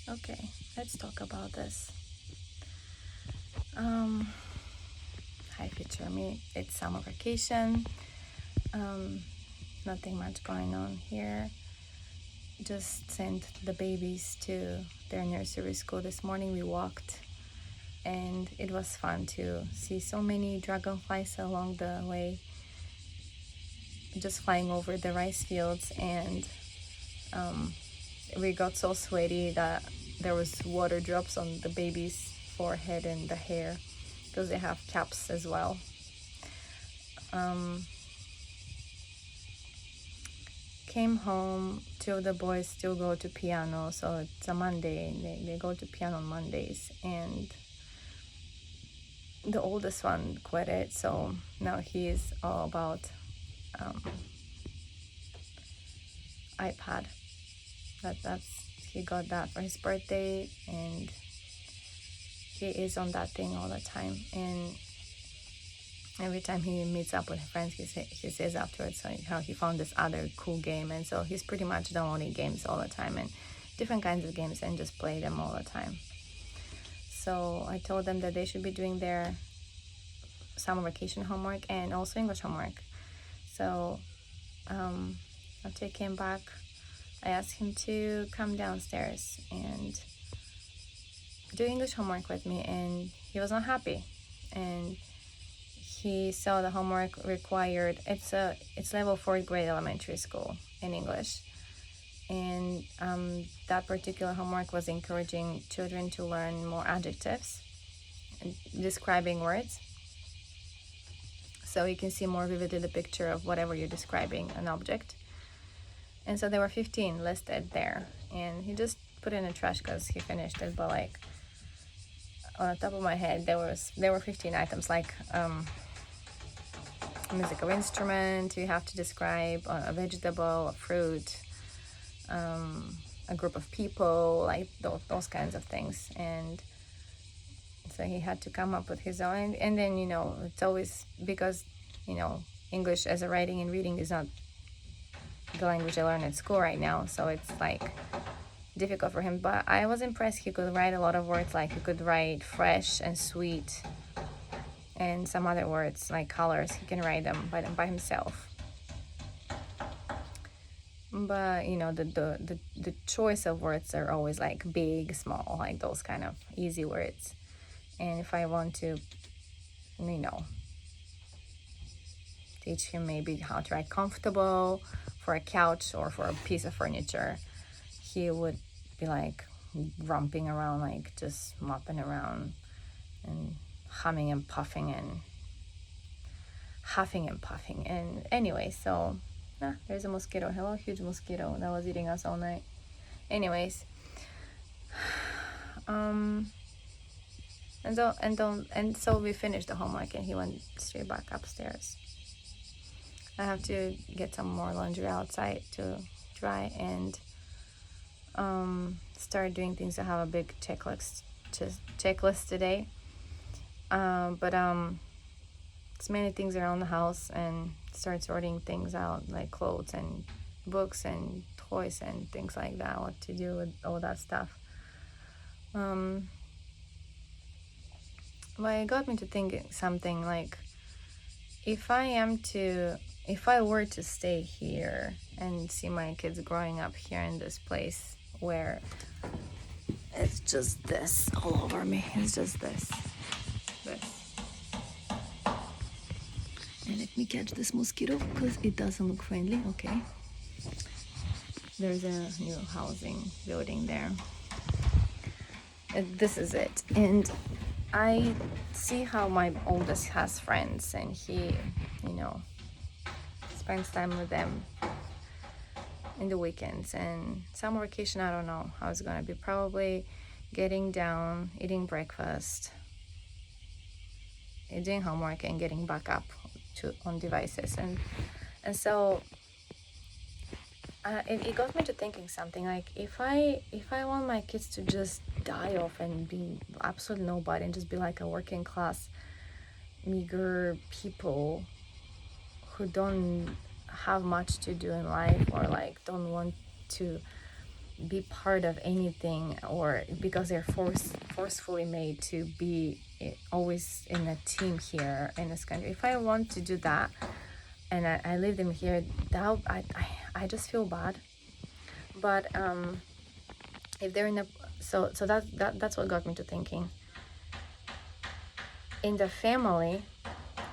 Okay, let's talk about this. Hi, future me. It's summer vacation. Um, Nothing much going on here. Just sent the babies to their nursery school this morning. We walked, and it was fun to see so many dragonflies along the way, just flying over the rice fields. And um, we got so sweaty that there was water drops on the baby's forehead and the hair because they have caps as well. Um, Came home. Two of the boys still go to piano, so it's a Monday. They go to piano on Mondays, and the oldest one quit it, so now he's all about um, iPad. That's he got that for his birthday, and he is on that thing all the time. And every time he meets up with friends, he says afterwards how he found this other cool game, and so he's pretty much downloading games all the time and different kinds of games and just play them all the time. So I told them that they should be doing their summer vacation homework and also English homework. So after he came back, I asked him to come downstairs and do English homework with me, and he was not happy. And he saw the homework required. It's level 4th grade elementary school in English, and that particular homework was encouraging children to learn more adjectives and describing words, so you can see more vividly the picture of whatever you're describing an object. And so there were 15 listed there, and he just put it in the trash because he finished it. But like on the top of my head, there were 15 items, like a musical instrument you have to describe, a vegetable, a fruit, a group of people, like those kinds of things. And so he had to come up with his own. And then it's always because English as a writing and reading is not the language I learn at school right now, so it's like difficult for him. But I was impressed. He could write a lot of words, like he could write fresh and sweet, and some other words like colors. He can write them by himself. But the choice of words are always like big, small, like those kind of easy words. And if I want to teach him maybe how to write comfortable for a couch or for a piece of furniture, he would be like romping around, like just mopping around and humming and puffing and huffing and puffing. And anyway, so there's a mosquito. Hello, huge mosquito that was eating us all night. Anyways, and so we finished the homework, and he went straight back upstairs. I have to get some more laundry outside to dry and start doing things. I have a big checklist today, but it's many things around the house, and start sorting things out, like clothes and books and toys and things like that, what to do with all that stuff. But it got me to thinking something like, if I were to stay here and see my kids growing up here in this place where it's just this all over me, it's just this. And let me catch this mosquito because it doesn't look friendly. Okay. There's a new housing building there. This is it. And I see how my oldest has friends, and he, spends time with them in the weekends. And summer vacation, I don't know how it's gonna be. Probably getting down, eating breakfast, doing homework, and getting back up on devices. And so it got me to thinking something like, if I want my kids to just die off and be absolute nobody and just be like a working class meager people who don't have much to do in life, or like don't want to be part of anything, or because they're forcefully made to be always in a team here in this country. If I want to do that and I leave them here, I just feel bad. But if they're in a so that's what got me to thinking. In the family,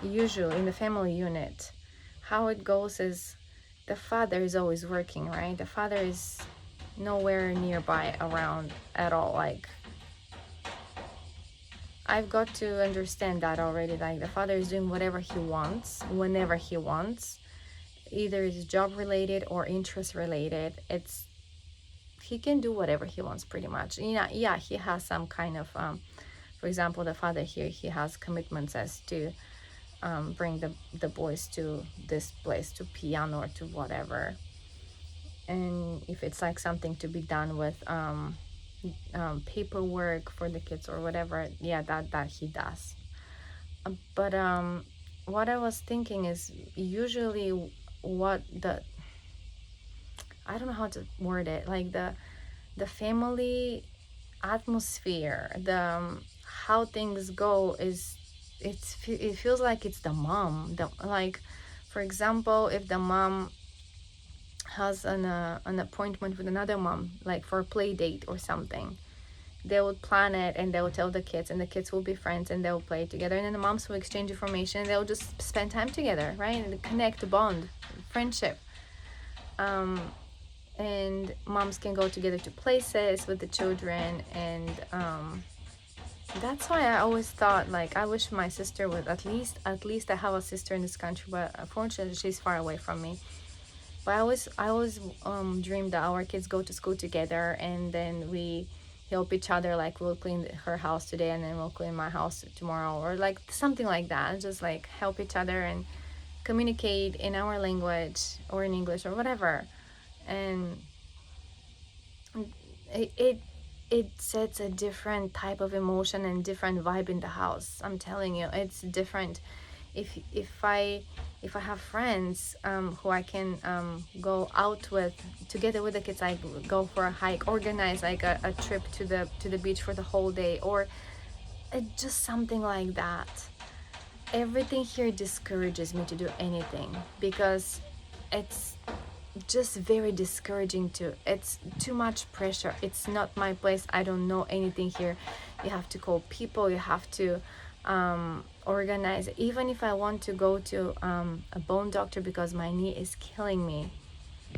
usually in the family unit, how it goes is the father is always working, right? The father is nowhere nearby around at all. Like, I've got to understand that already. Like, the father is doing whatever he wants, whenever he wants, either it's job related or interest related. It's he can do whatever he wants pretty much. Yeah, he has some kind of for example, the father here, he has commitments as to bring the boys to this place, to piano or to whatever. And if it's like something to be done with paperwork for the kids or whatever, yeah, that he does. But what I was thinking is usually what the I don't know how to word it, like the family atmosphere, the how things go is it feels like it's the mom. The like, for example, if the mom has an appointment with another mom, like for a play date or something, they would plan it and they will tell the kids, and the kids will be friends and they will play together, and then the moms will exchange information and they'll just spend time together, right? And connect, bond, friendship. And moms can go together to places with the children, and that's why I always thought, like, I wish my sister would at least I have a sister in this country, but unfortunately she's far away from me. But I always dreamed that our kids go to school together, and then we help each other. Like, we'll clean her house today, and then we'll clean my house tomorrow, or like something like that. And just like help each other and communicate in our language or in English or whatever. And it sets a different type of emotion and different vibe in the house. I'm telling you, it's different. If I have friends who I can go out with together with the kids, like go for a hike, organize like a trip to the beach for the whole day, or just something like that. Everything here discourages me to do anything because it's just very discouraging too. It's too much pressure. It's not my place. I don't know anything here. You have to call people, you have to organize. Even if I want to go to a bone doctor because my knee is killing me,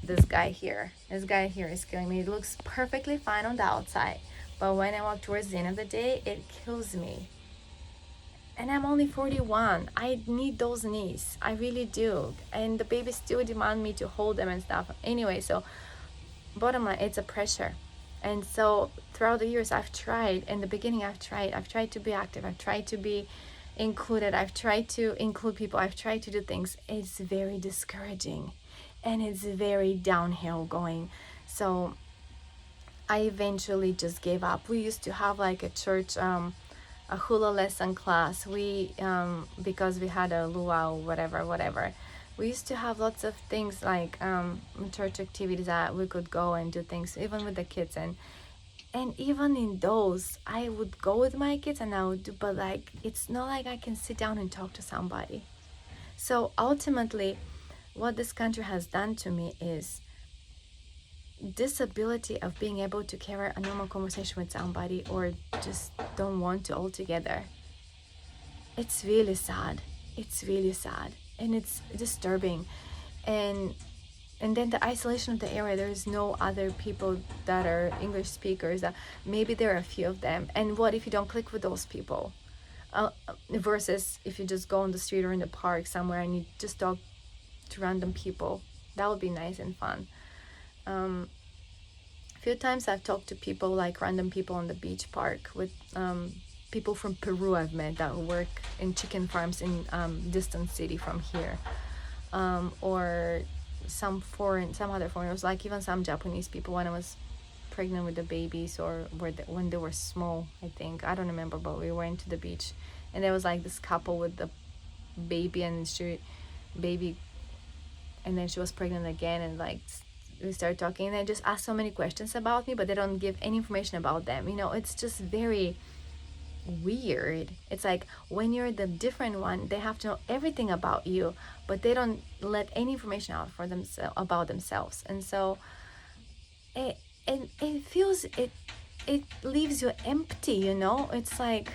this guy here is killing me. It looks perfectly fine on the outside, but when I walk towards the end of the day, it kills me. And I'm only 41. I need those knees. I really do. And the babies still demand me to hold them and stuff. Anyway, so bottom line, it's a pressure. And so throughout the years, I've tried. In the beginning, I've tried to be active. I've tried to be included. I've tried to include people. I've tried to do things. It's very discouraging. And it's very downhill going. So I eventually just gave up. We used to have like a church a hula lesson class. We because we had a luau, whatever. We used to have lots of things like church activities that we could go and do things even with the kids, and even in those I would go with my kids and I would do, but like it's not like I can sit down and talk to somebody. So ultimately what this country has done to me is this ability of being able to carry a normal conversation with somebody, or just don't want to altogether. It's really sad. And it's disturbing. And then the isolation of the area, there's no other people that are English speakers. Maybe there are a few of them, and what if you don't click with those people? Versus if you just go on the street or in the park somewhere and you just talk to random people. That would be nice and fun. A few times I've talked to people, like random people on the beach park, with people from Peru I've met that work in chicken farms in distant city from here, or some other foreigners, like even some Japanese people when I was pregnant with the babies, or when they were small, I think. I don't remember, but we went to the beach and there was like this couple with the baby, and then she was pregnant again, and like we start talking, and they just ask so many questions about me, but they don't give any information about them. It's just very weird. It's like when you're the different one, they have to know everything about you, but they don't let any information out for themselves about themselves. And so it leaves you empty. It's like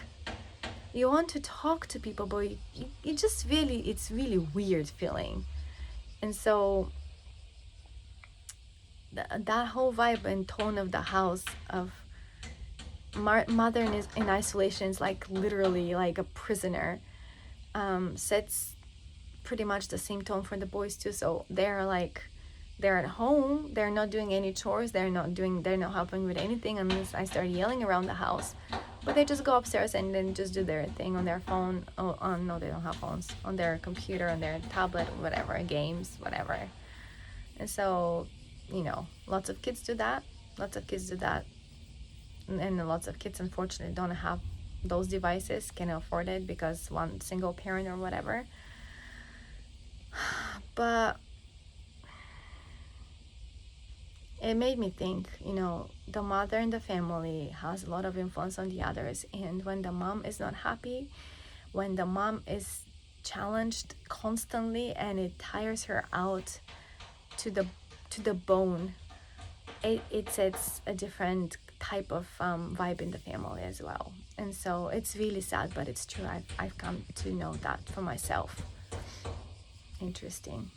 you want to talk to people, but you just really, it's really weird feeling. And so that whole vibe and tone of the house of mother in isolation is like literally like a prisoner, sets pretty much the same tone for the boys too. So they're at home, they're not doing any chores, they're not helping with anything unless I start yelling around the house. But they just go upstairs and then just do their thing on their phone. No, they don't have phones. On their computer, on their tablet, whatever, games, whatever. And so, lots of kids do that. And lots of kids unfortunately don't have those devices, can afford it because one single parent or whatever. But it made me think, the mother in the family has a lot of influence on the others. And when the mom is not happy, when the mom is challenged constantly and it tires her out to the bone, it sets a different type of vibe in the family as well. And so it's really sad, but it's true. I've come to know that for myself. Interesting.